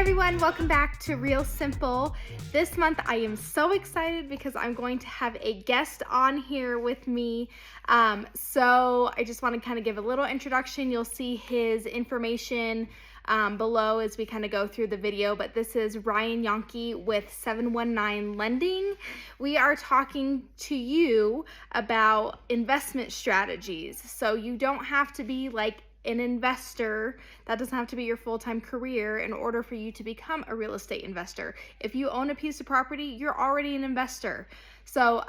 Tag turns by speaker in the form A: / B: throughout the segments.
A: everyone, welcome back to Real Simple. This month I am so excited because I'm going to have a guest on here with me. So I just want to kind of give a little introduction. You'll see his information below as we kind of go through the video, but this is Ryan Jahnke with 719 Lending. We are talking to you about investment strategies. So you don't have to be like an investor. That doesn't have to be your full-time career in order for you to become a real estate investor. If you own a piece of property, you're already an investor. So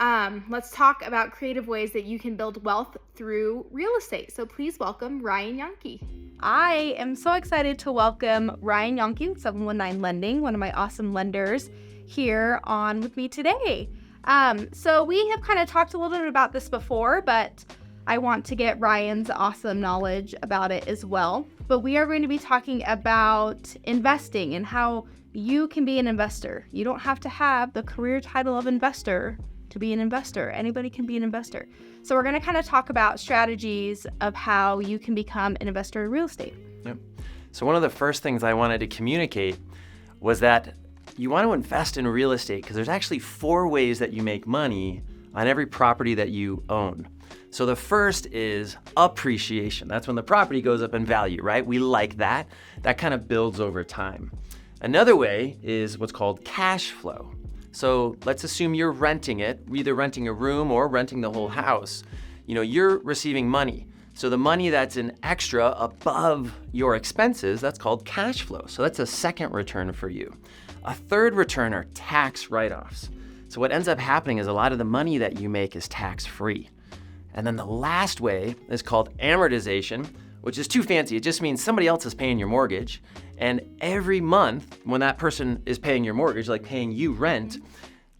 A: let's talk about creative ways that you can build wealth through real estate. So please welcome Ryan Jahnke.
B: I am so excited to welcome Ryan Jahnke with 719 Lending, one of my awesome lenders, here on with me today. So we have kind of talked a little bit about this before, but I want to get Ryan's awesome knowledge about it as well. But we are going to be talking about investing and how you can be an investor. You don't have to have the career title of investor to be an investor. Anybody can be an investor. So we're going to kind of talk about strategies of how you can become an investor in real estate.
C: Yep. So one of the first things I wanted to communicate was that you want to invest in real estate because there's actually 4 ways that you make money on every property that you own. So the first is appreciation. That's when the property goes up in value, right? We like that. That kind of builds over time. Another way is what's called cash flow. So let's assume you're renting it, either renting a room or renting the whole house. You know, you're receiving money. So the money that's an extra above your expenses, that's called cash flow. So that's a second return for you. A third return are tax write-offs. So what ends up happening is a lot of the money that you make is tax-free. And then the last way is called amortization, which is too fancy. It just means somebody else is paying your mortgage. And every month when that person is paying your mortgage, like paying you rent,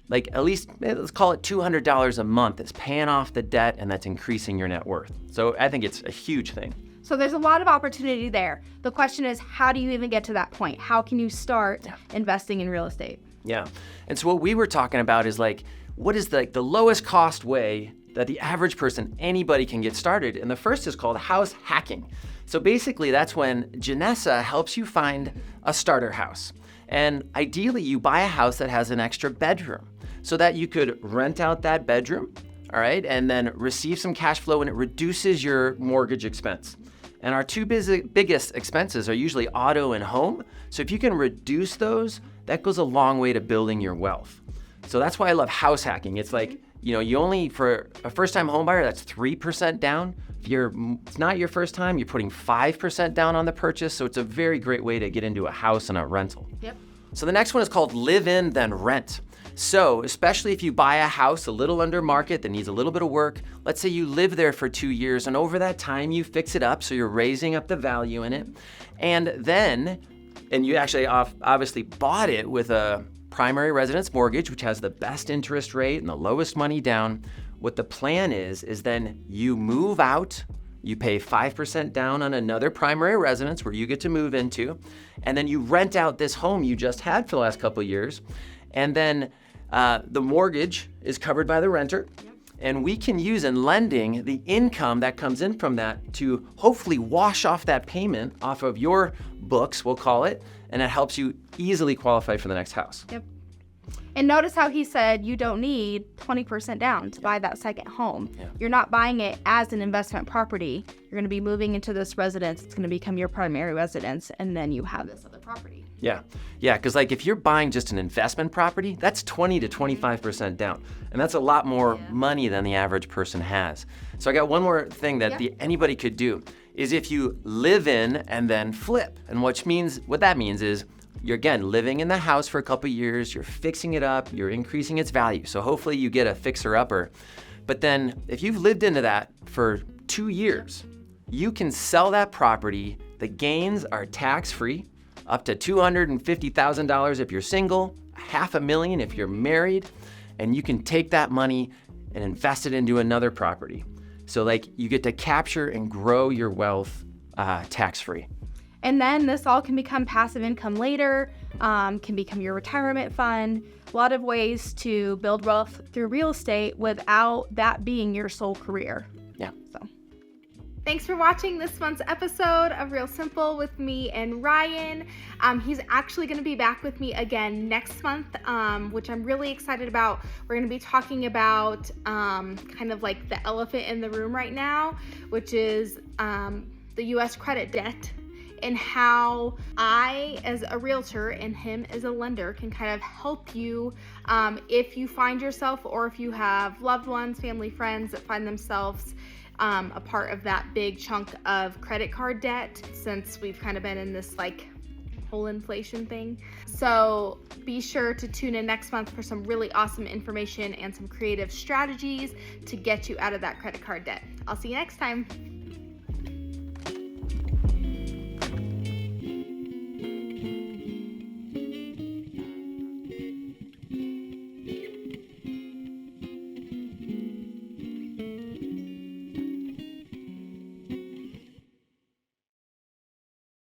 C: like at least, let's call it $200 a month, it's paying off the debt and that's increasing your net worth. So I think it's a huge thing.
B: So there's a lot of opportunity there. The question is, how do you even get to that point? How can you start investing in real estate?
C: Yeah. And so what we were talking about is like, what is the lowest cost way that the average person, anybody can get started? And the first is called house hacking. So basically that's when Janessa helps you find a starter house. And ideally you buy a house that has an extra bedroom so that you could rent out that bedroom, all right, and then receive some cash flow and it reduces your mortgage expense. And our 2 biggest expenses are usually auto and home. So if you can reduce those, that goes a long way to building your wealth. So that's why I love house hacking. It's like, you know, you only, for a first-time home buyer, that's 3% down. If it's not your first time, you're putting 5% down on the purchase. So it's a very great way to get into a house and a rental.
B: Yep.
C: So the next one is called live in, then rent. So especially if you buy a house a little under market that needs a little bit of work, let's say you live there for 2 years and over that time you fix it up so you're raising up the value in it. And you actually obviously bought it with a primary residence mortgage, which has the best interest rate and the lowest money down. What the plan is then you move out, you pay 5% down on another primary residence where you get to move into, and then you rent out this home you just had for the last couple of years. And then the mortgage is covered by the renter. And we can use in lending the income that comes in from that to hopefully wash off that payment off of your books, we'll call it, and it helps you easily qualify for the next house.
B: Yep. And notice how he said you don't need 20% down to buy that second home.
C: Yeah.
B: You're not buying it as an investment property. You're going to be moving into this residence. It's going to become your primary residence, and then you have this other property.
C: Yeah, because like if you're buying just an investment property, that's 20 to 25% down. And that's a lot more money than the average person has. So I got one more thing that anybody could do is if you live in and then flip. And what that means is you're again living in the house for a couple years, you're fixing it up, you're increasing its value. So hopefully you get a fixer-upper. But then if you've lived into that for 2 years, you can sell that property. The gains are tax-free, up to $250,000 if you're single, $500,000 if you're married, and you can take that money and invest it into another property. So like you get to capture and grow your wealth tax-free.
B: And then this all can become passive income later, can become your retirement fund. A lot of ways to build wealth through real estate without that being your sole career.
C: Yeah.
B: So.
A: Thanks for watching this month's episode of Real Simple with me and Ryan. He's actually going to be back with me again next month, which I'm really excited about. We're going to be talking about kind of like the elephant in the room right now, which is the U.S. credit debt, and how I, as a realtor, and him as a lender, can kind of help you if you find yourself, or if you have loved ones, family, friends that find themselves a part of that big chunk of credit card debt, since we've kind of been in this like whole inflation thing. So be sure to tune in next month for some really awesome information and some creative strategies to get you out of that credit card debt. I'll see you next time.